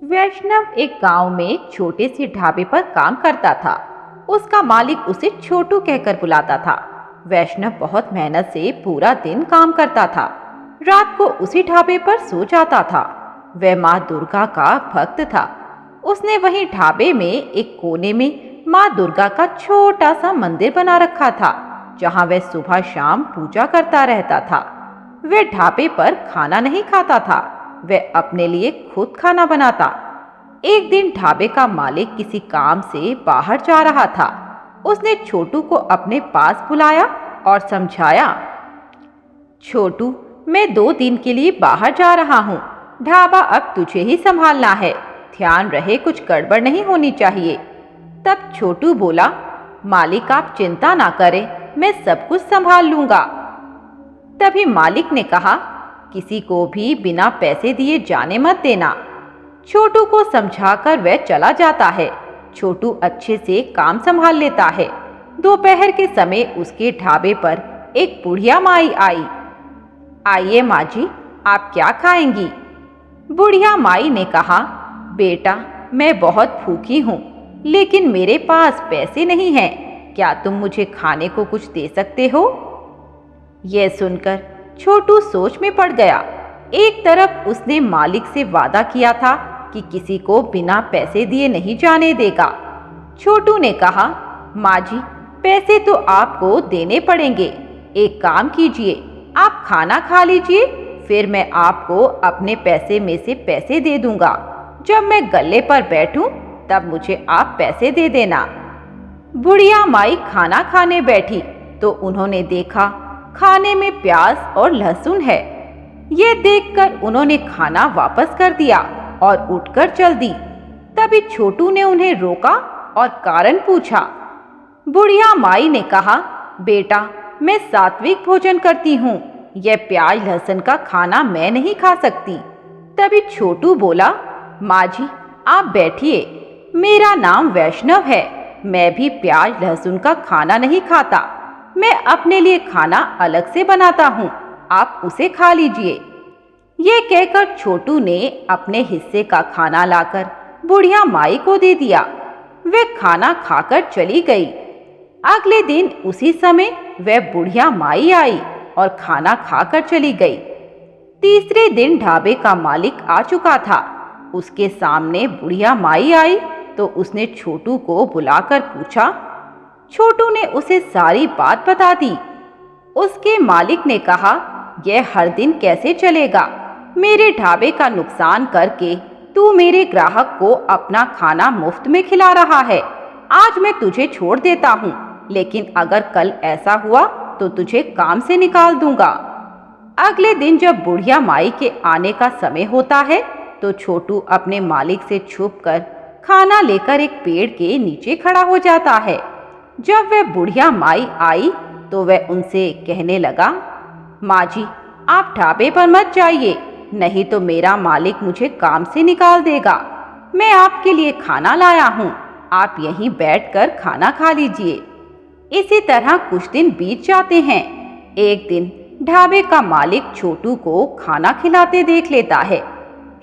वैष्णव एक गांव में एक छोटे से ढाबे पर काम करता था। उसका मालिक उसे छोटू कहकर बुलाता था। वैष्णव बहुत मेहनत से पूरा दिन काम करता था। रात को उसी ढाबे पर सो जाता था। वह माँ दुर्गा का भक्त था। उसने वहीं ढाबे में एक कोने में माँ दुर्गा का छोटा सा मंदिर बना रखा था, जहाँ वह सुबह शाम पूजा करता रहता था। वह ढाबे पर खाना नहीं खाता था, वह अपने लिए खुद खाना बनाता। एक दिन ढाबे का मालिक किसी काम से बाहर जा रहा था। उसने छोटू को अपने पास बुलाया और समझाया, छोटू, मैं 2 दिन के लिए बाहर जा रहा हूँ। ढाबा अब तुझे ही संभालना है। ध्यान रहे कुछ गड़बड़ नहीं होनी चाहिए। तब छोटू बोला, मालिक आप चिंता ना करें, मैं सब कुछ संभाल लूंगा। तभी मालिक ने कहा, किसी को भी बिना पैसे दिए जाने मत देना। छोटू को समझाकर वह चला जाता है। छोटू अच्छे से काम संभाल लेता है। दोपहर के समय उसके ढाबे पर एक बुढ़िया माई आई। आइए माँ जी, आप क्या खाएंगी? बुढ़िया माई ने कहा, बेटा, मैं बहुत भूखी हूँ, लेकिन मेरे पास पैसे नहीं हैं। क्या तुम मुझे खाने को कुछ दे सकते हो? यह सुनकर छोटू सोच में पड़ गया। एक तरफ उसने मालिक से वादा किया था कि किसी को बिना पैसे दिए नहीं जाने देगा। छोटू ने कहा, माँ जी, पैसे तो आपको देने पड़ेंगे। एक काम कीजिए, आप खाना खा लीजिए, फिर मैं आपको अपने पैसे में से पैसे दे दूंगा। जब मैं गल्ले पर बैठूं तब मुझे आप पैसे दे देना। बुढ़िया माई खाना खाने बैठी तो उन्होंने देखा खाने में प्याज और लहसुन है। ये देखकर उन्होंने खाना वापस कर दिया और उठकर चल दी। तभी छोटू ने उन्हें रोका और कारण पूछा। बुढ़िया माई ने कहा, बेटा, मैं सात्विक भोजन करती हूँ, यह प्याज लहसुन का खाना मैं नहीं खा सकती। तभी छोटू बोला, माँ जी, आप बैठिए, मेरा नाम वैष्णव है। मैं भी प्याज लहसुन का खाना नहीं खाता। मैं अपने लिए खाना अलग से बनाता हूँ, आप उसे खा लीजिए। ये कहकर छोटू ने अपने हिस्से का खाना लाकर बुढ़िया माई को दे दिया। वे खाना खाकर चली गई। अगले दिन उसी समय वह बुढ़िया माई आई और खाना खाकर चली गई। तीसरे दिन ढाबे का मालिक आ चुका था। उसके सामने बुढ़िया माई आई तो उसने छोटू को बुलाकर पूछा। छोटू ने उसे सारी बात बता दी। उसके मालिक ने कहा, यह हर दिन कैसे चलेगा? मेरे ढाबे का नुकसान करके तू मेरे ग्राहक को अपना खाना मुफ्त में खिला रहा है। आज मैं तुझे छोड़ देता हूँ, लेकिन अगर कल ऐसा हुआ तो तुझे काम से निकाल दूंगा। अगले दिन जब बुढ़िया माई के आने का समय होता है तो छोटू अपने मालिक से छुपकर खाना लेकर एक पेड़ के नीचे खड़ा हो जाता है। जब वह बुढ़िया माई आई तो वह उनसे कहने लगा, माँ जी, आप ढाबे पर मत जाइए, नहीं तो मेरा मालिक मुझे काम से निकाल देगा। मैं आपके लिए खाना लाया हूँ, आप यहीं बैठकर खाना खा लीजिए। इसी तरह कुछ दिन बीत जाते हैं। एक दिन ढाबे का मालिक छोटू को खाना खिलाते देख लेता है।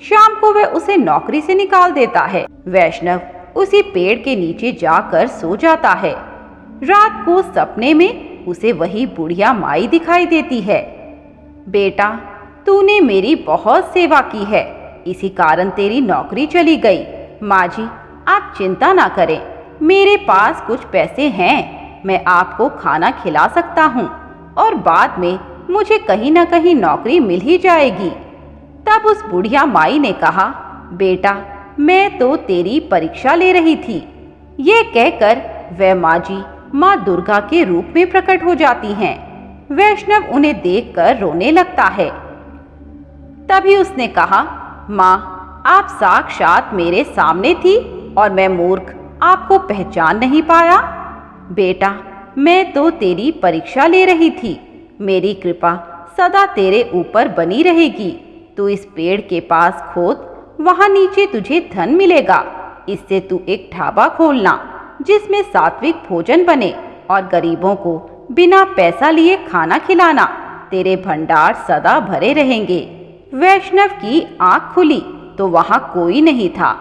शाम को वह उसे नौकरी से निकाल देता है। वैष्णव उसी पेड़ के नीचे जाकर सो जाता है। रात को सपने में उसे वही बुढ़िया माई दिखाई देती है। बेटा, तूने मेरी बहुत सेवा की है, इसी कारण तेरी नौकरी चली गई। माँ जी, आप चिंता ना करें, मेरे पास कुछ पैसे हैं, मैं आपको खाना खिला सकता हूँ और बाद में मुझे कहीं ना कहीं नौकरी मिल ही जाएगी। तब उस बुढ़िया माई ने कहा, बेटा, मैं तो तेरी परीक्षा ले रही थी। ये कहकर वह माँ जी माँ दुर्गा के रूप में प्रकट हो जाती हैं। वैष्णव उन्हें देखकर रोने लगता है। तभी उसने कहा, माँ, आप साक्षात मेरे सामने थी और मैं मूर्ख आपको पहचान नहीं पाया। बेटा, मैं तो तेरी परीक्षा ले रही थी। मेरी कृपा सदा तेरे ऊपर बनी रहेगी। तू इस पेड़ के पास खोद, वहां नीचे तुझे धन मिलेगा। इससे तू एक ढाबा खोलना जिसमें सात्विक भोजन बने और गरीबों को बिना पैसा लिए खाना खिलाना, तेरे भंडार सदा भरे रहेंगे। वैष्णव की आंख खुली तो वहां कोई नहीं था।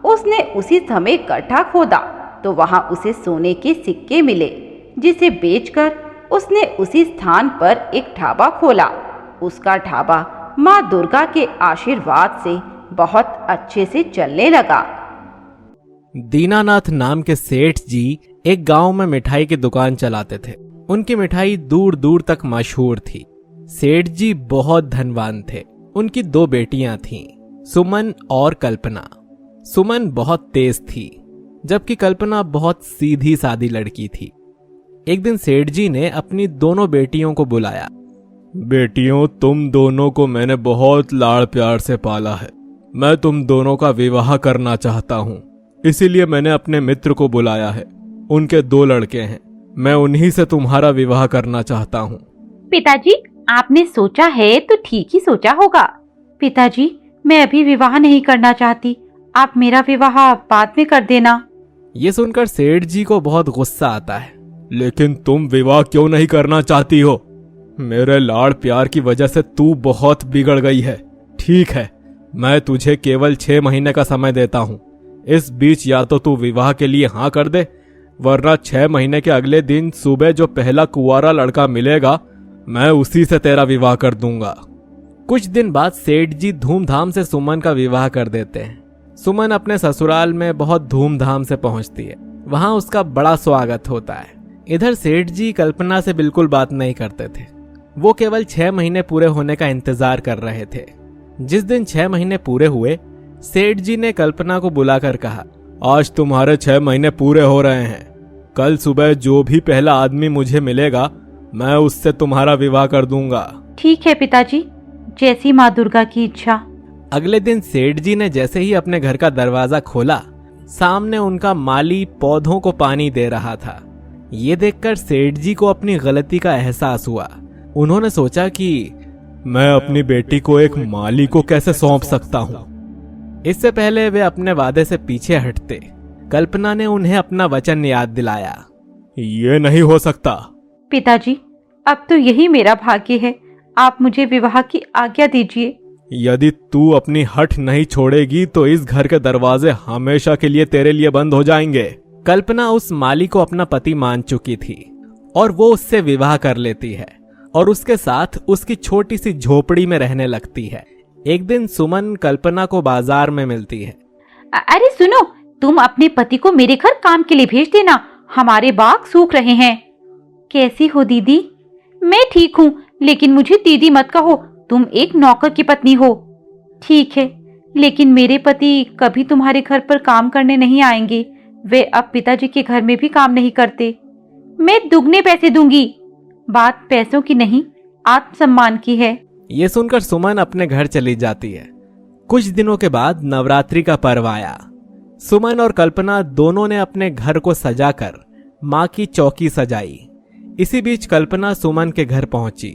उसने उसी समय गड्ढा खोदा तो वहां उसे सोने के सिक्के मिले, जिसे बेचकर उसने उसी स्थान पर एक ढाबा खोला। उसका ढाबा माँ दुर्गा के आशीर्वाद से बहुत अच्छे से चलने लगा। दीनानाथ नाम के सेठ जी एक गांव में मिठाई की दुकान चलाते थे। उनकी मिठाई दूर दूर तक मशहूर थी। सेठ जी बहुत धनवान थे। उनकी 2 बेटियां थीं, सुमन और कल्पना। सुमन बहुत तेज थी, जबकि कल्पना बहुत सीधी सादी लड़की थी। एक दिन सेठ जी ने अपनी दोनों बेटियों को बुलाया। बेटियों, तुम दोनों को मैंने बहुत लाड़ प्यार से पाला है। मैं तुम दोनों का विवाह करना चाहता हूँ, इसीलिए मैंने अपने मित्र को बुलाया है। उनके 2 लड़के हैं, मैं उन्हीं से तुम्हारा विवाह करना चाहता हूँ। पिताजी, आपने सोचा है तो ठीक ही सोचा होगा। पिताजी, मैं अभी विवाह नहीं करना चाहती, आप मेरा विवाह बाद में कर देना। ये सुनकर सेठ जी को बहुत गुस्सा आता है। लेकिन तुम विवाह क्यों नहीं करना चाहती हो? मेरे लाड़ प्यार की वजह से तू बहुत बिगड़ गई है। ठीक है, मैं तुझे केवल 6 महीने का समय देता हूँ। इस बीच या तो तू विवाह के लिए हाँ कर दे, वरना 6 महीने के अगले दिन सुबह जो पहला कुंवारा लड़का मिलेगा, मैं उसी से तेरा विवाह कर दूंगा। कुछ दिन बाद सेठ जी धूमधाम से सुमन का विवाह कर देते हैं। सुमन अपने ससुराल में बहुत धूमधाम से पहुंचती है। वहां उसका बड़ा स्वागत होता है। इधर सेठ जी कल्पना से बिल्कुल बात नहीं करते थे। वो केवल 6 महीने पूरे होने का इंतजार कर रहे थे। जिस दिन 6 महीने पूरे हुए, सेठ जी ने कल्पना को बुलाकर कहा, आज तुम्हारे 6 महीने पूरे हो रहे हैं। कल सुबह जो भी पहला आदमी मुझे मिलेगा, मैं उससे तुम्हारा विवाह कर दूंगा। ठीक है पिताजी, जैसी माँ दुर्गा की इच्छा। अगले दिन सेठ जी ने जैसे ही अपने घर का दरवाजा खोला, सामने उनका माली पौधों को पानी दे रहा था। ये देखकर सेठ जी को अपनी गलती का एहसास हुआ। उन्होंने सोचा कि मैं अपनी बेटी को एक माली को कैसे सौंप सकता हूँ। इससे पहले वे अपने वादे से पीछे हटते, कल्पना ने उन्हें अपना वचन याद दिलाया। ये नहीं हो सकता। पिताजी, अब तो यही मेरा भाग्य है, आप मुझे विवाह की आज्ञा दीजिए। यदि तू अपनी हठ नहीं छोड़ेगी तो इस घर के दरवाजे हमेशा के लिए तेरे लिए बंद हो जाएंगे। कल्पना उस माली को अपना पति मान चुकी थी और वो उससे विवाह कर लेती है और उसके साथ उसकी छोटी सी झोपड़ी में रहने लगती है। एक दिन सुमन कल्पना को बाजार में मिलती है। अरे सुनो, तुम अपने पति को मेरे घर काम के लिए भेज देना, हमारे बाग सूख रहे हैं। कैसी हो दीदी? मैं ठीक हूँ, लेकिन मुझे दीदी मत कहो, तुम एक नौकर की पत्नी हो। ठीक है, लेकिन मेरे पति कभी तुम्हारे घर पर काम करने नहीं आएंगे। वे अब पिताजी के घर में भी काम नहीं करते। मैं दुगने पैसे दूंगी। बात पैसों की नहीं, आत्मसम्मान की है। ये सुनकर सुमन अपने घर चली जाती है। कुछ दिनों के बाद नवरात्रि का पर्व आया। सुमन और कल्पना दोनों ने अपने घर को सजाकर माँ की चौकी सजाई। इसी बीच कल्पना सुमन के घर पहुंची।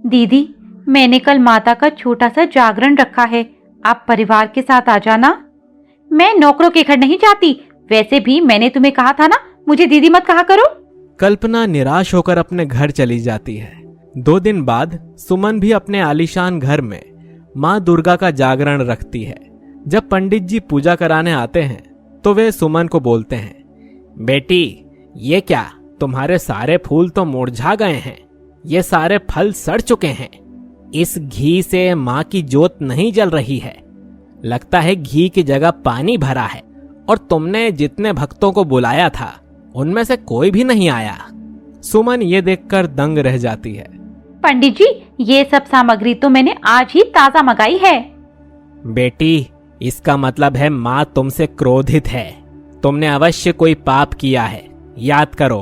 दीदी, मैंने कल माता का छोटा सा जागरण रखा है, आप परिवार के साथ आ जाना। मैं नौकरों के घर नहीं जाती, वैसे भी मैंने तुम्हें कहा था ना, मुझे दीदी मत कहा करो। कल्पना निराश होकर अपने घर चली जाती है। 2 दिन बाद सुमन भी अपने आलीशान घर में माँ दुर्गा का जागरण रखती है। जब पंडित जी पूजा कराने आते हैं तो वे सुमन को बोलते हैं, बेटी, ये क्या, तुम्हारे सारे फूल तो मुरझा गए हैं, ये सारे फल सड़ चुके हैं। इस घी से माँ की जोत नहीं जल रही है, लगता है घी की जगह पानी भरा है। और तुमने जितने भक्तों को बुलाया था उनमें से कोई भी नहीं आया। सुमन ये देखकर दंग रह जाती है। पंडित जी, ये सब सामग्री तो मैंने आज ही ताजा मंगाई है। बेटी, इसका मतलब है माँ तुमसे क्रोधित है। तुमने अवश्य कोई पाप किया है, याद करो।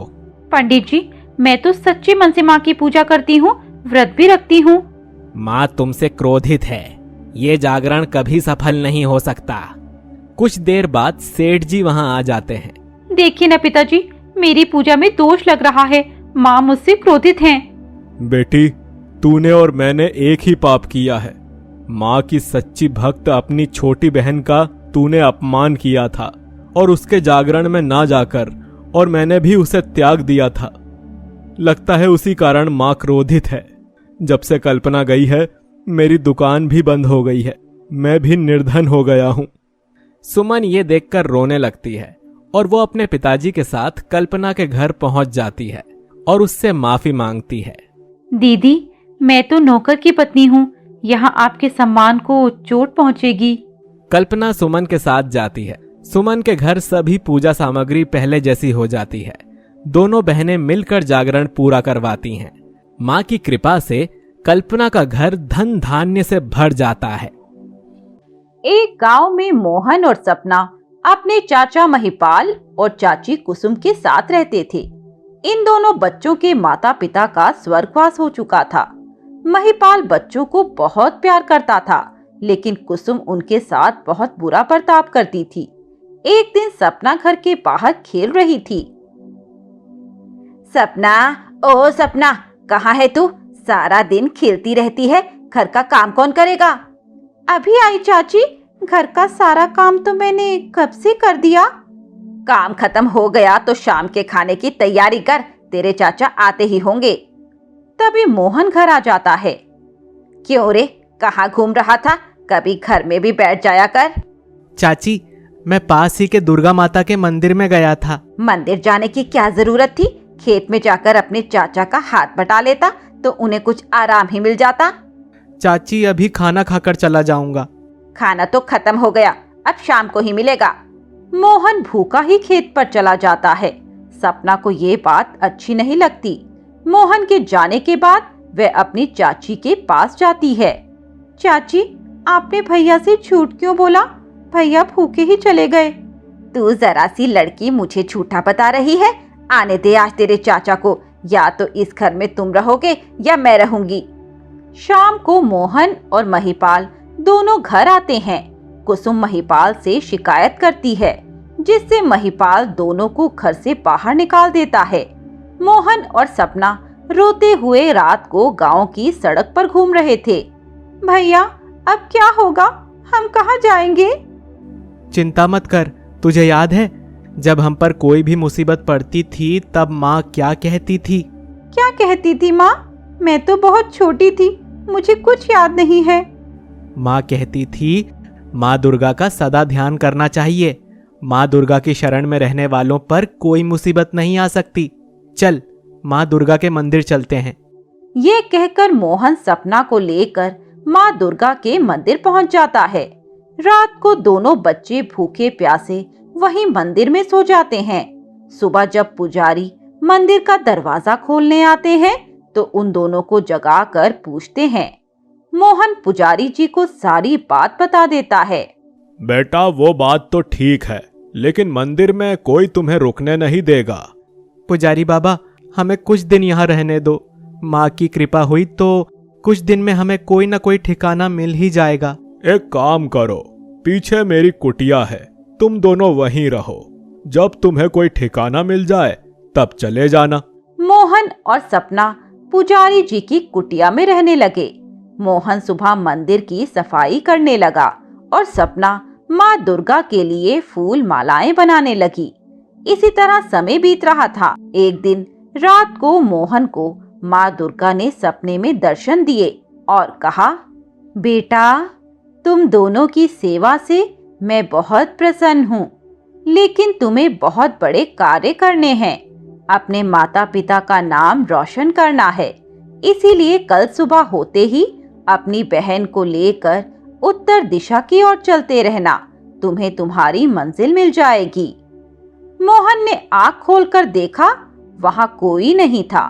पंडित जी, मैं तो सच्चे मन से माँ की पूजा करती हूँ, व्रत भी रखती हूँ। माँ तुमसे क्रोधित है, ये जागरण कभी सफल नहीं हो सकता। कुछ देर बाद सेठ जी वहाँ आ जाते हैं। देखिए ना पिताजी, मेरी पूजा में दोष लग रहा है, माँ मुझसे क्रोधित हैं। बेटी, तूने और मैंने एक ही पाप किया है। माँ की सच्ची भक्त अपनी छोटी बहन का तूने अपमान किया था और उसके जागरण में ना जाकर, और मैंने भी उसे त्याग दिया था। लगता है उसी कारण माँ क्रोधित है। जब से कल्पना गई है मेरी दुकान भी बंद हो गई है, मैं भी निर्धन हो गया हूँ। सुमन ये देखकर रोने लगती है और वो अपने पिताजी के साथ कल्पना के घर पहुंच जाती है और उससे माफी मांगती है। दीदी, मैं तो नौकर की पत्नी हूँ, यहाँ आपके सम्मान को चोट पहुँचेगी। कल्पना सुमन के साथ जाती है। सुमन के घर सभी पूजा सामग्री पहले जैसी हो जाती है। दोनों बहनें मिलकर जागरण पूरा करवाती हैं। माँ की कृपा से कल्पना का घर धन धान्य से भर जाता है। एक गांव में मोहन और सपना अपने चाचा महिपाल और चाची कुसुम के साथ रहते थे। इन दोनों बच्चों के माता पिता का स्वर्गवास हो चुका था। महिपाल बच्चों को बहुत प्यार करता था, लेकिन कुसुम उनके साथ बहुत बुरा बर्ताव करती थी। एक दिन सपना घर के बाहर खेल रही थी। सपना, ओ सपना, कहाँ है तू? सारा दिन खेलती रहती है, घर का काम कौन करेगा? अभी आई चाची, घर का सारा काम तो मैंने कब से कर दिया। काम खत्म हो गया तो शाम के खाने की तैयारी कर, तेरे चाचा आते ही होंगे। तभी मोहन घर आ जाता है। क्यों रे, कहाँ घूम रहा था? कभी घर में भी बैठ जाया कर। चाची, मैं पास ही के दुर्गा माता के मंदिर में गया था। मंदिर जाने की क्या जरूरत थी? खेत में जाकर अपने चाचा का हाथ बटा लेता तो उन्हें कुछ आराम ही मिल जाता। चाची, अभी खाना खाकर चला जाऊंगा। खाना तो खत्म हो गया, अब शाम को ही मिलेगा। मोहन भूखा ही खेत पर चला जाता है। सपना को ये बात अच्छी नहीं लगती। मोहन के जाने के बाद वह अपनी चाची के पास जाती है। चाची, आपने भैया से झूठ क्यों बोला? भैया भूखे ही चले गए। तू जरा सी लड़की मुझे झूठा बता रही है। आने दे आज तेरे चाचा को, या तो इस घर में तुम रहोगे या मैं रहूंगी। शाम को मोहन और महिपाल दोनों घर आते हैं। कुसुम महिपाल से शिकायत करती है, जिससे महिपाल दोनों को घर से बाहर निकाल देता है। मोहन और सपना रोते हुए रात को गांव की सड़क पर घूम रहे थे। भैया, अब क्या होगा? हम कहाँ जाएंगे? चिंता मत कर, तुझे याद है जब हम पर कोई भी मुसीबत पड़ती थी तब माँ क्या कहती थी? क्या कहती थी माँ? मैं तो बहुत छोटी थी, मुझे कुछ याद नहीं है। माँ कहती थी माँ दुर्गा का सदा ध्यान करना चाहिए। माँ दुर्गा की शरण में रहने वालों पर कोई मुसीबत नहीं आ सकती। चल, माँ दुर्गा के मंदिर चलते हैं। ये कहकर मोहन सपना को लेकर माँ दुर्गा के मंदिर पहुंच जाता है। रात को दोनों बच्चे भूखे प्यासे वहीं मंदिर में सो जाते हैं। सुबह जब पुजारी मंदिर का दरवाजा खोलने आते हैं तो उन दोनों को जगाकर पूछते हैं। मोहन पुजारी जी को सारी बात बता देता है। बेटा, वो बात तो ठीक है, लेकिन मंदिर में कोई तुम्हें रुकने नहीं देगा। पुजारी बाबा, हमें कुछ दिन यहाँ रहने दो। माँ की कृपा हुई तो कुछ दिन में हमें कोई न कोई ठिकाना मिल ही जाएगा। एक काम करो, पीछे मेरी कुटिया है, तुम दोनों वहीं रहो। जब तुम्हें कोई ठिकाना मिल जाए तब चले जाना। मोहन और सपना पुजारी जी की कुटिया में रहने लगे। मोहन सुबह मंदिर की सफाई करने लगा और सपना माँ दुर्गा के लिए फूल मालाएं बनाने लगी। इसी तरह समय बीत रहा था। एक दिन रात को मोहन को माँ दुर्गा ने सपने में दर्शन दिए और कहा, बेटा, तुम दोनों की सेवा से मैं बहुत प्रसन्न हूँ, लेकिन तुम्हें बहुत बड़े कार्य करने हैं। अपने माता पिता का नाम रोशन करना है। इसीलिए कल सुबह होते ही अपनी बहन को लेकर उत्तर दिशा की ओर चलते रहना। तुम्हें तुम्हारी मंजिल मिल जाएगी। मोहन ने आँख खोलकर देखा, वहां कोई नहीं था।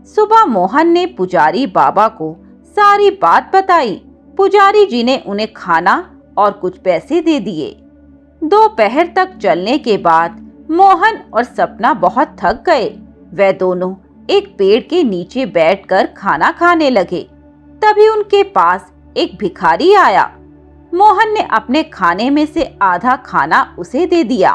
सुबह मोहन ने पुजारी बाबा को सारी बात बताई। पुजारी जी ने उन्हें खाना और कुछ पैसे दे दिए। दोपहर तक चलने के बाद मोहन और सपना बहुत थक गए। वे दोनों एक पेड़ के नीचे बैठकर खाना खाने लगे। तभी उनके पास एक भिखारी आया। मोहन ने अपने खाने में से आधा खाना उसे दे दिया।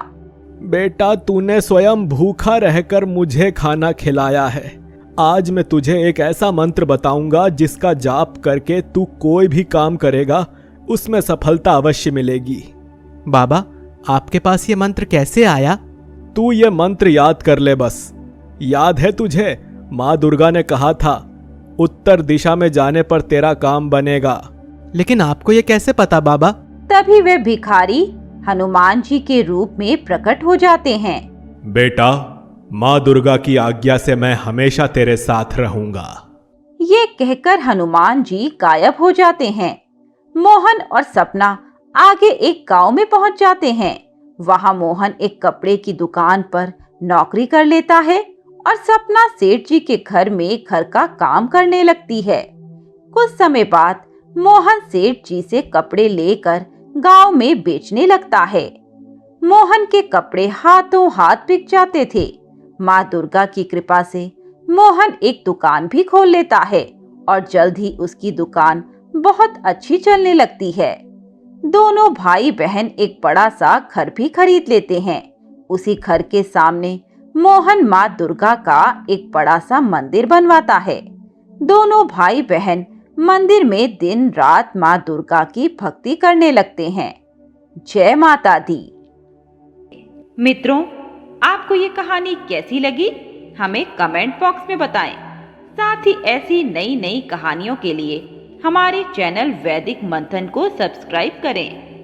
बेटा, तूने स्वयं भूखा रहकर मुझे खाना खिलाया है। आज मैं तुझे एक ऐसा मंत्र बताऊंगा जिसका जाप करके तू कोई भी काम करेगा उसमें सफलता अवश्य मिलेगी। बाबा, आपके पास ये मंत्र कैसे आया? तू ये मंत्र याद कर ले बस। याद है तुझे माँ दुर्गा ने कहा था उत्तर दिशा में जाने पर तेरा काम बनेगा। लेकिन आपको ये कैसे पता बाबा? तभी वे भिखारी हनुमान जी के रूप में प्रकट हो जाते हैं। बेटा, माँ दुर्गा की आज्ञा से मैं हमेशा तेरे साथ रहूंगा। ये कहकर हनुमान जी गायब हो जाते हैं। मोहन और सपना आगे एक गांव में पहुंच जाते हैं। वहां मोहन एक कपड़े की दुकान पर नौकरी कर लेता है और सपना सेठ जी के घर में घर का काम करने लगती है। कुछ समय बाद मोहन सेठ जी से कपड़े लेकर गांव में बेचने लगता है। मोहन के कपड़े हाथों हाथ बिक जाते थे। माँ दुर्गा की कृपा से मोहन एक दुकान भी खोल लेता है और जल्द ही उसकी दुकान बहुत अच्छी चलने लगती है। दोनों भाई बहन एक बड़ा सा घर भी खरीद लेते हैं। उसी घर के सामने मोहन माँ दुर्गा का एक बड़ा सा मंदिर बनवाता है। दोनों भाई बहन मंदिर में दिन रात माँ दुर्गा की भक्ति करने लगते हैं। जय माता दी। मित्रों, आपको ये कहानी कैसी लगी हमें कमेंट बॉक्स में बताएं। साथ ही ऐसी नई नई कहानियों के लिए हमारे चैनल वैदिक मंथन को सब्सक्राइब करें।